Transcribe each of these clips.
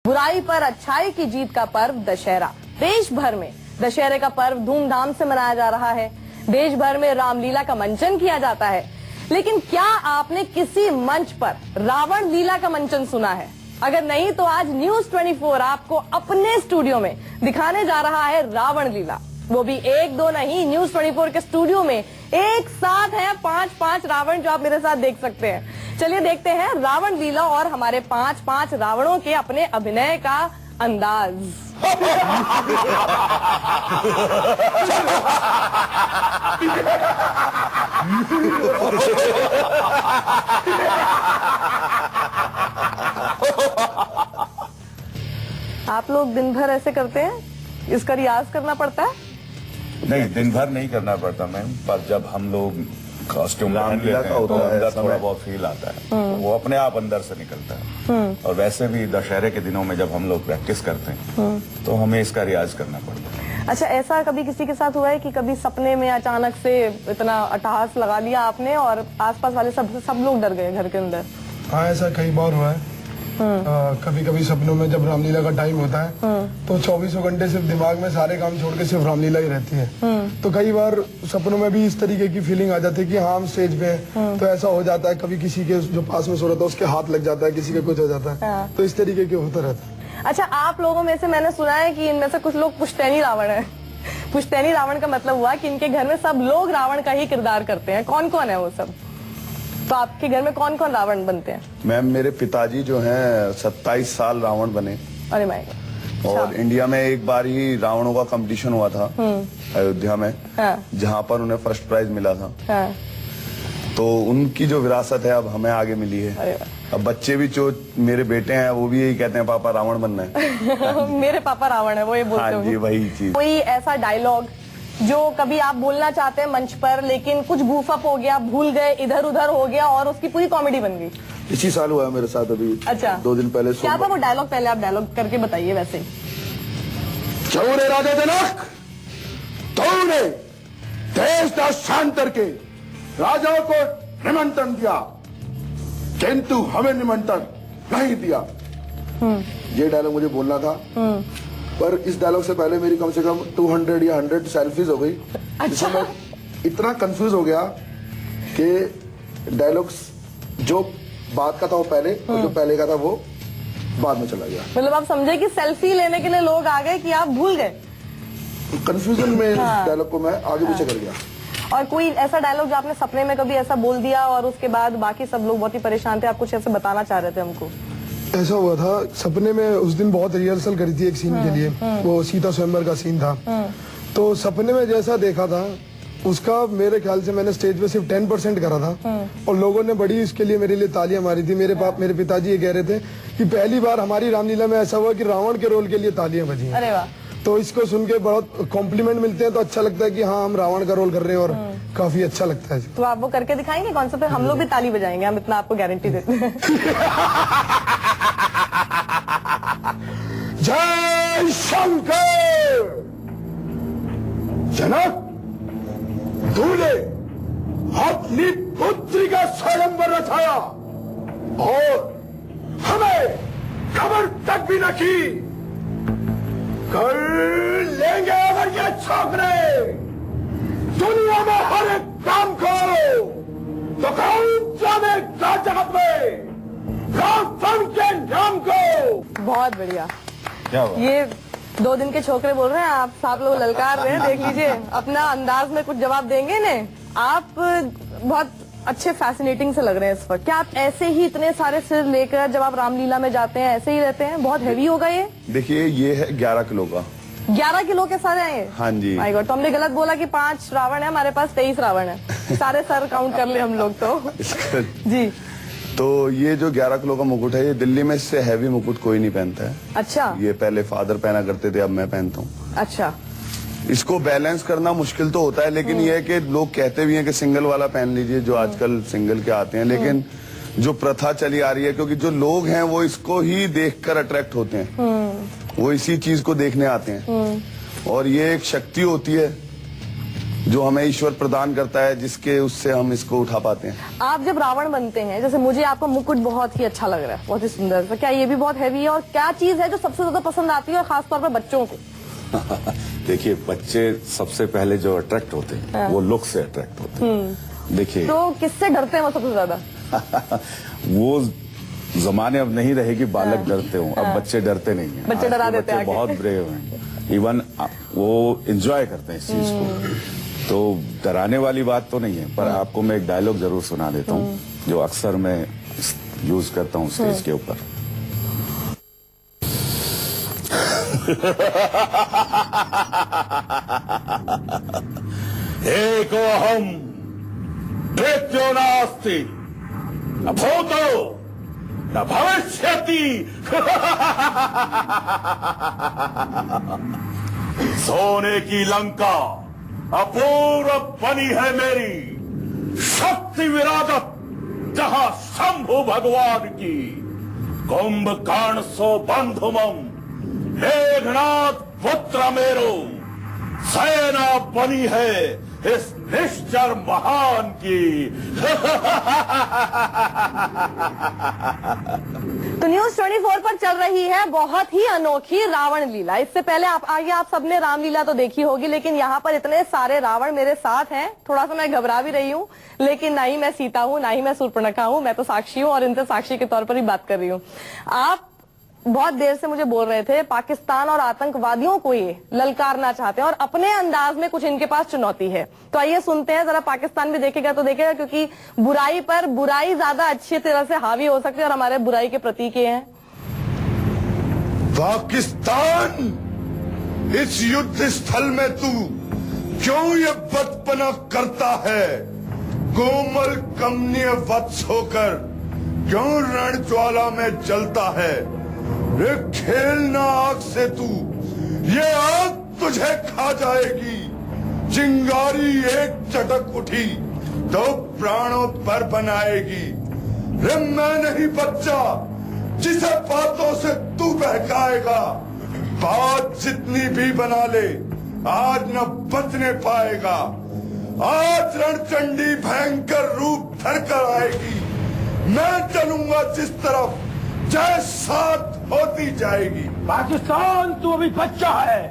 बुराई पर अच्छाई की जीत का पर्व दशहरा। देश भर में दशहरे का पर्व धूमधाम से मनाया जा रहा है। देश भर में रामलीला का मंचन किया जाता है। लेकिन क्या आपने किसी मंच पर रावण लीला का मंचन सुना है? अगर नहीं तो आज न्यूज 24 आपको अपने स्टूडियो में दिखाने जा रहा है रावण लीला। वो भी एक दो नहीं, न्यूज 24 के स्टूडियो में एक साथ है 5-5 रावण जो आप मेरे साथ देख सकते हैं। चलिए देखते हैं रावण लीला और हमारे 5-5 रावणों के अपने अभिनय का अंदाज। आप लोग दिन भर ऐसे करते हैं? इसका रियाज करना पड़ता है? नहीं, दिन भर नहीं करना पड़ता मैम, पर जब हम लोग कॉस्ट्यूम पहन लेते हैं तो अंदर थोड़ा बहुत फील आता है, वो अपने आप अंदर से निकलता है। और वैसे भी दशहरे के दिनों में जब हम लोग प्रैक्टिस करते हैं तो हमें इसका रियाज करना पड़ता है। अच्छा, ऐसा कभी किसी के साथ हुआ है कि कभी सपने में अचानक से इतना अट्टहास लगा लिया आपने और आसपास वाले सब लोग डर गए घर के अंदर? हाँ, ऐसा कई बार हुआ है। कभी कभी सपनों में जब रामलीला का टाइम होता है तो 24 घंटे सिर्फ दिमाग में सारे काम छोड़ के सिर्फ रामलीला ही रहती है। तो कई बार सपनों में भी इस तरीके की फीलिंग आ जाती है कि हाँ हम स्टेज पे हैं। तो ऐसा हो जाता है, कभी किसी के जो पास में सो रहा था उसके हाथ लग जाता है, किसी के कुछ हो जाता है। तो इस तरीके के होता रहता है। अच्छा, आप लोगों में से मैंने सुना है कि इनमें से कुछ लोग पुश्तैनी रावण है। पुश्तैनी रावण का मतलब हुआ कि इनके घर में सब लोग रावण का ही किरदार करते हैं। कौन कौन है वो सब? तो आपके घर में कौन कौन रावण बनते हैं? मैम, मेरे पिताजी जो हैं 27 साल रावण बने। अरे माय गॉड। और इंडिया में एक बार ही रावणों का कंपटीशन हुआ था अयोध्या में, जहाँ पर उन्हें फर्स्ट प्राइज मिला था। तो उनकी जो विरासत है अब हमें आगे मिली है। अब बच्चे भी जो मेरे बेटे हैं वो भी यही कहते हैं पापा रावण बनना है। मेरे पापा रावण है, वो ये बोलते हैं। हाँ जी, वही चीज। कोई ऐसा डायलॉग जो कभी आप बोलना चाहते हैं मंच पर लेकिन कुछ गूफअप हो गया, भूल गए, इधर उधर हो गया और उसकी पूरी कॉमेडी बन गई? इसी साल हुआ है मेरे साथ अभी। अच्छा, 2 दिन पहले। क्या था वो डायलॉग? पहले आप डायलॉग करके बताइए। वैसे चौरे राजा जनक, तूने देश का शांतर के राजाओं को निमंत्रण दिया किंतु हमें निमंत्रण नहीं दिया। ये डायलॉग मुझे बोलना था। पर इस डायलॉग से पहले मेरी कम से कम 200 या 100 सेल्फीज हो गई। अच्छा। मैं इतना कंफ्यूज हो गया कि डायलॉग्स जो बात का था वो पहले और जो पहले का था वो बाद में चला गया। मतलब आप समझे कि सेल्फी लेने के लिए लोग आ गए कि आप भूल गए? कंफ्यूजन में डायलॉग को मैं आगे पीछे कर गया। और कोई ऐसा डायलॉग जो आपने सपने में कभी ऐसा बोल दिया और उसके बाद बाकी सब लोग बहुत ही परेशान थे, आप कुछ ऐसे बताना चाह रहे थे हमको? ऐसा हुआ था, सपने में उस दिन बहुत रिहर्सल करी थी एक सीन के लिए। वो सीता स्वयंवर का सीन था। तो सपने में जैसा देखा था उसका मेरे ख्याल से मैंने स्टेज पे सिर्फ 10% करा था और लोगों ने बड़ी इसके लिए मेरे लिए तालियां मारी थी। मेरे पिताजी ये कह रहे थे कि पहली बार हमारी रामलीला में ऐसा हुआ कि रावण के रोल के लिए तालियां बजी। अरे वाह। तो इसको सुन के बहुत कॉम्प्लीमेंट मिलते हैं तो अच्छा लगता है कि हाँ हम रावण का रोल कर रहे हैं और काफी अच्छा लगता है। तो आप वो करके दिखाएंगे कौन सा? फिर हम लोग भी ताली बजाएंगे, हम इतना आपको गारंटी देते हैं। जय शंकर। जनक, तूने अपनी पुत्री का स्वयंवर रचाया और हमें खबर तक भी न की। कर लेंगे अगर ये छोकरे दुनिया में हर एक काम को तो कौन जाने जगत में रावण के नाम को। बहुत बढ़िया। क्या हुआ? ये 2 दिन के छोकरे बोल रहे हैं, आप लोग ललकार रहे हैं। देख लीजिए, अपना अंदाज में कुछ जवाब देंगे ने। आप बहुत अच्छे फैसिनेटिंग से लग रहे हैं इस वक्त। क्या आप ऐसे ही इतने सारे सिर लेकर जब आप रामलीला में जाते हैं ऐसे ही रहते हैं? बहुत हैवी होगा ये। देखिए, ये है 11 किलो का। 11 किलो के सारे हैं ये? हाँ जी। माय गॉड, तो हमने गलत बोला कि 5 रावण है, हमारे पास 23 रावण है। सारे सर काउंट कर ले हम लोग तो। जी। तो ये जो 11 किलो का मुकुट है, ये दिल्ली में इससे हैवी मुकुट कोई नहीं पहनता है। अच्छा। ये पहले फादर पहना करते थे, अब मैं पहनता हूँ। अच्छा। इसको बैलेंस करना मुश्किल तो होता है, लेकिन ये है कि लोग कहते भी हैं कि सिंगल वाला पहन लीजिए, जो आजकल सिंगल के आते हैं। लेकिन जो प्रथा चली आ रही है, क्योंकि जो लोग हैं वो इसको ही देखकर अट्रैक्ट होते हैं, वो इसी चीज को देखने आते हैं। और ये एक शक्ति होती है जो हमें ईश्वर प्रदान करता है, जिसके उससे हम इसको उठा पाते हैं। आप जब रावण बनते हैं, जैसे मुझे आपका मुकुट बहुत ही अच्छा लग रहा है, बहुत ही सुंदर, तो क्या ये भी बहुत हैवी है? और क्या चीज है जो सबसे ज्यादा पसंद आती है और खासतौर पर बच्चों को? देखिए, बच्चे सबसे पहले जो अट्रैक्ट होते हैं वो लुक से अट्रैक्ट होते हैं। देखिए, तो किससे डरते हैं वो सबसे ज्यादा? वो जमाने अब नहीं रहेगी बालक डरते हो, अब बच्चे डरते नहीं हैं। बच्चे डरा देते हैं, बहुत ब्रेव हैं, इवन वो एंजॉय करते हैं इस चीज को। तो डराने वाली बात तो नहीं है, पर आपको मैं एक डायलॉग जरूर सुना देता हूँ जो अक्सर मैं यूज करता हूँ स्टेज के ऊपर। एको अहम मृत्यो नास्ति न भूतो न भविष्यति। सोने की लंका अपूर्व बनी है मेरी, शक्ति विराजत जहां शंभु भगवान की। कुंभकर्ण सो बंधुमम मेघनाथ पुत्र मेरो, सेना बनी है इस निश्चर महान की। तो न्यूज 24 पर चल रही है बहुत ही अनोखी रावण लीला। इससे पहले आप सबने रामलीला तो देखी होगी, लेकिन यहाँ पर इतने सारे रावण मेरे साथ हैं, थोड़ा सा मैं घबरा भी रही हूँ। लेकिन ना ही मैं सीता हूँ, ना ही मैं शूर्पणखा हूँ, मैं तो साक्षी हूँ और इनसे साक्षी के तौर पर ही बात कर रही हूँ। आप बहुत देर से मुझे बोल रहे थे पाकिस्तान और आतंकवादियों को ये ललकारना चाहते हैं और अपने अंदाज में कुछ इनके पास चुनौती है। तो आइए सुनते हैं, जरा पाकिस्तान भी देखेगा तो देखेगा, क्योंकि बुराई पर बुराई ज्यादा अच्छी तरह से हावी हो सकती है और हमारे बुराई के प्रतीक ये हैं। पाकिस्तान, इस युद्ध स्थल में तू क्यों ये बचपना करता है? कोमल कमनीय वत्स होकर क्यों रण ज्वाला में जलता है? रे खेलना आग से तू, ये आग तुझे खा जाएगी। चिंगारी एक चटक उठी तो प्राणों पर बनाएगी। रे मैं नहीं बच्चा जिसे बातों से तू बहकाएगा। बात जितनी भी बना ले, आज न बचने पाएगा। आज रणचंडी भयंकर रूप धर कर आएगी। मैं चलूंगा जिस तरफ, जय साथ होती जाएगी। पाकिस्तान, तू अभी बच्चा है,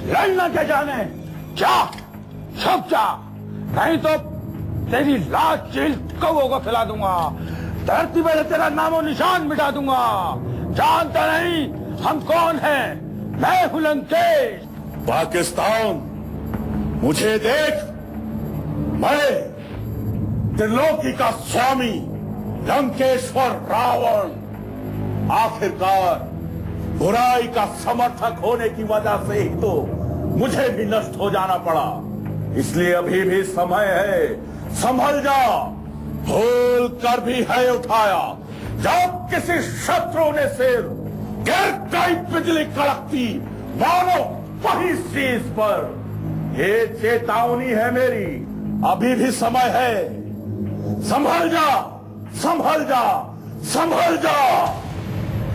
लड़ना क्या जाने। जा, छुप जा, नहीं तो तेरी लाश चील कौओं को खिला दूंगा। धरती पर तेरा नामो निशान मिटा दूंगा। जानता नहीं हम कौन हैं? मैं हूं लंकेश। पाकिस्तान, मुझे देख, मैं त्रिलोकी का स्वामी लंकेश्वर रावण, आखिरकार बुराई का समर्थक होने की वजह से ही तो मुझे भी नष्ट हो जाना पड़ा। इसलिए अभी भी समय है, संभल जा। भूल कर भी है उठाया जब किसी शत्रु ने सिर गिर गई बिजली कड़कती मानो वही शीश पर। ये चेतावनी है मेरी, अभी भी समय है। संभल जा, संभल जा, संभल जा।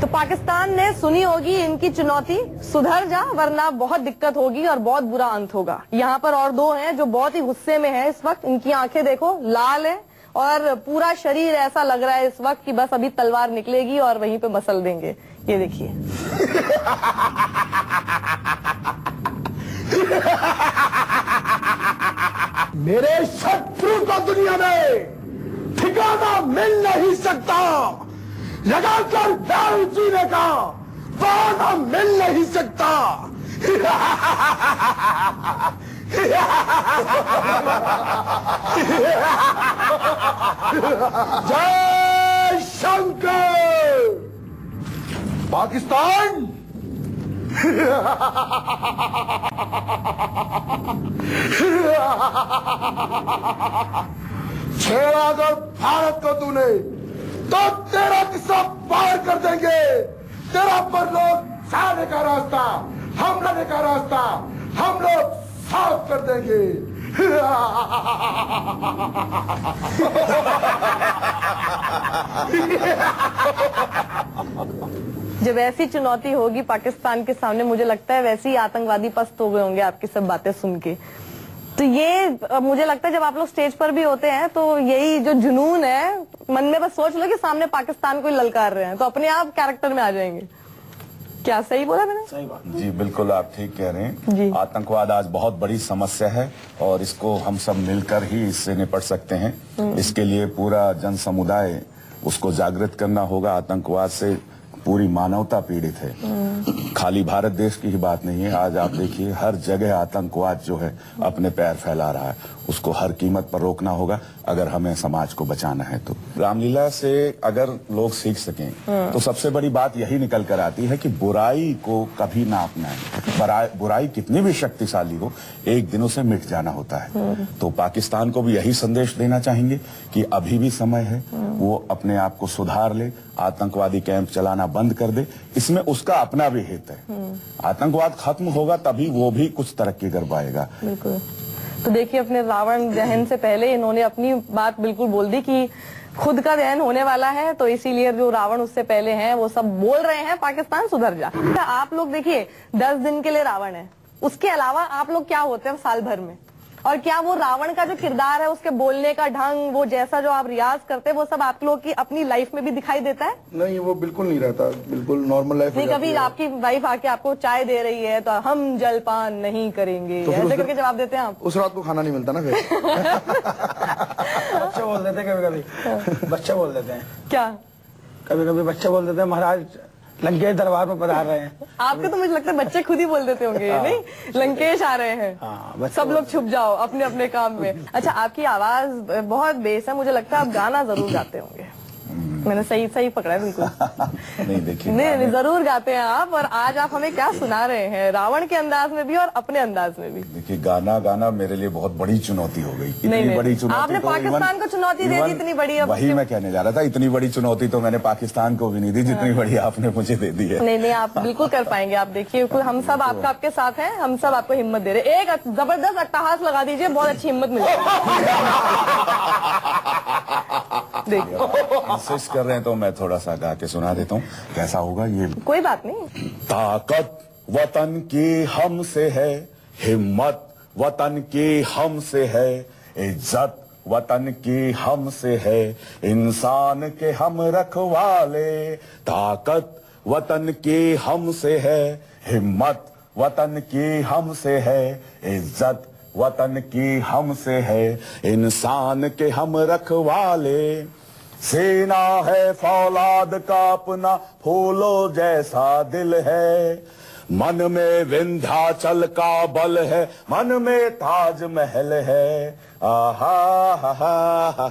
तो पाकिस्तान ने सुनी होगी इनकी चुनौती, सुधर जा वरना बहुत दिक्कत होगी और बहुत बुरा अंत होगा। यहाँ पर और दो हैं जो बहुत ही गुस्से में हैं इस वक्त। इनकी आंखें देखो लाल है और पूरा शरीर ऐसा लग रहा है इस वक्त कि बस अभी तलवार निकलेगी और वहीं पे मसल देंगे। ये देखिए। मेरे शत्रु को दुनिया में ठिकाना मिल नहीं सकता। लगाकर दारू जीने का बहाना मिल नहीं सकता। जय शंकर। पाकिस्तान, छेड़ा अगर भारत को तूने तो तेरा किस्सा पार कर देंगे। तेरा परलोक जाने का रास्ता, हमले का रास्ता हम लोग साफ कर देंगे। जब ऐसी चुनौती होगी पाकिस्तान के सामने, मुझे लगता है वैसे ही आतंकवादी पस्त हो गए होंगे आपकी सब बातें सुन के। तो ये मुझे लगता है जब आप लोग स्टेज पर भी होते हैं तो यही जो जुनून है मन में, बस सोच लो कि सामने पाकिस्तान को ही ललकार रहे हैं तो अपने आप कैरेक्टर में आ जाएंगे। क्या सही बोला मैंने? सही बात। जी बिल्कुल, आप ठीक कह रहे जी। हैं। आतंकवाद आज बहुत बड़ी समस्या है और इसको हम सब मिलकर ही इससे निपट सकते हैं। इसके लिए पूरा जन समुदाय उसको जागृत करना होगा। आतंकवाद से पूरी मानवता पीड़ित है। खाली भारत देश की ही बात नहीं है, आज आप देखिए हर जगह आतंकवाद जो है अपने पैर फैला रहा है। उसको हर कीमत पर रोकना होगा अगर हमें समाज को बचाना है। तो रामलीला से अगर लोग सीख सकें तो सबसे बड़ी बात यही निकल कर आती है कि बुराई को कभी ना अपनाएं। बुराई कितनी भी शक्तिशाली हो, एक दिन उसे मिट जाना होता है। तो पाकिस्तान को भी यही संदेश देना चाहेंगे कि अभी भी समय है, वो अपने आप को सुधार ले, आतंकवादी कैंप चलाना बंद कर दे। इसमें उसका अपना भी हित है। आतंकवाद खत्म होगा तभी वो भी कुछ तरक्की कर पाएगा। बिल्कुल। तो देखिए अपने रावण दहन से पहले इन्होंने अपनी बात बिल्कुल बोल दी कि खुद का दहन होने वाला है, तो इसीलिए जो रावण उससे पहले हैं वो सब बोल रहे हैं पाकिस्तान सुधर जा। आप लोग देखिए 10 दिन के लिए रावण है, उसके अलावा आप लोग क्या होते हैं साल भर में? और क्या वो रावण का जो किरदार है, उसके बोलने का ढंग, वो जैसा जो आप रियाज करते हैं, वो सब आप लोग की अपनी लाइफ में भी दिखाई देता है? नहीं, वो बिल्कुल नहीं रहता, बिल्कुल नॉर्मल लाइफ। नहीं, कभी आपकी वाइफ आके आपको चाय दे रही है तो हम जलपान नहीं करेंगे, तो ऐसे करके जवाब देते हैं आप? उस रात को खाना नहीं मिलता ना फिर। बच्चे बोल देते हैं कभी कभी, बच्चे बोल देते हैं। क्या? कभी कभी बच्चे बोल देते हैं महाराज लंकेश दरबार में पधार रहे हैं। आपके तो मुझे लगता है बच्चे खुद ही बोल देते होंगे, नहीं? लंकेश आ रहे हैं, हाँ, सब लोग छुप जाओ अपने अपने काम में। अच्छा, आपकी आवाज बहुत बेस है, मुझे लगता है आप गाना जरूर गाते होंगे। मैंने सही पकड़ा है बिल्कुल। नहीं देखिए, नहीं, जरूर गाते हैं आप। और आज आप हमें क्या सुना रहे हैं, रावण के अंदाज में भी और अपने अंदाज में भी? देखिए गाना गाना मेरे लिए बहुत बड़ी चुनौती हो गई। इतनी बड़ी चुनौती आपने तो पाकिस्तान को चुनौती दे दी इतनी बड़ी। वही मैं कहने जा रहा था, इतनी बड़ी चुनौती तो मैंने पाकिस्तान को भी नहीं दी जितनी बड़ी आपने मुझे दे दी है। नहीं, आप बिल्कुल कर पाएंगे। आप देखिए, हम सब आपके साथ हैं, हम सब आपको हिम्मत दे रहे हैं। एक जबरदस्त अट्टहास लगा दीजिए, बहुत अच्छी हिम्मत मिलेगी। देखिए इंसिस्ट कर रहे हैं तो मैं थोड़ा सा गा के सुना देता हूँ, कैसा होगा ये। कोई बात नहीं। ताकत वतन की हमसे है, हिम्मत वतन की हमसे है, इज्जत वतन की हमसे है, इंसान के हम रखवाले। ताकत वतन की हमसे है, हिम्मत वतन की हमसे है, इज्जत वतन की हमसे है, इंसान के हम रखवाले। सेना है फौलाद का अपना, फूलों जैसा दिल है, मन में विंध्याचल का बल है, मन में ताजमहल है। आहा हा हा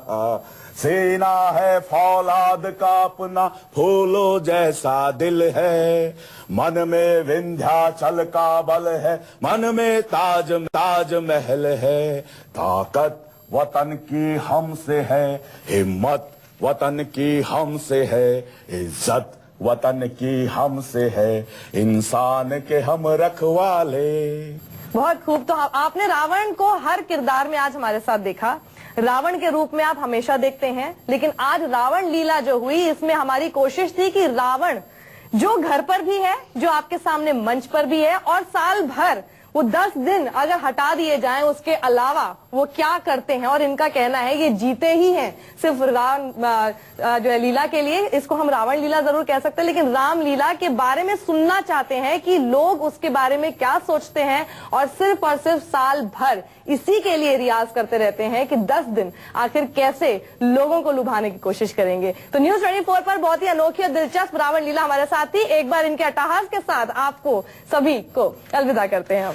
हा। सेना है फौलाद का अपना, फूलों जैसा दिल है, मन में विंध्याचल का बल है, मन में ताजमहल है। ताकत वतन की हमसे है, हिम्मत वतन की हमसे है, इज्जत वतन की हमसे है, इंसान के हम रखवाले। बहुत खूब। तो आपने रावण को हर किरदार में आज हमारे साथ देखा। रावण के रूप में आप हमेशा देखते हैं, लेकिन आज रावण लीला जो हुई, इसमें हमारी कोशिश थी कि रावण जो घर पर भी है, जो आपके सामने मंच पर भी है, और साल भर वो 10 दिन अगर हटा दिए जाएं, उसके अलावा वो क्या करते हैं। और इनका कहना है ये जीते ही हैं सिर्फ राम जो है लीला के लिए। इसको हम रावण लीला जरूर कह सकते हैं, लेकिन राम लीला के बारे में सुनना चाहते हैं कि लोग उसके बारे में क्या सोचते हैं। और सिर्फ साल भर इसी के लिए रियाज करते रहते हैं कि 10 दिन आखिर कैसे लोगों को लुभाने की कोशिश करेंगे। तो न्यूज़ 24 पर बहुत ही अनोखी और दिलचस्प रावण लीला हमारे साथ थी। एक बार इनके अट्टहास के साथ आपको सभी को अलविदा करते हैं हम।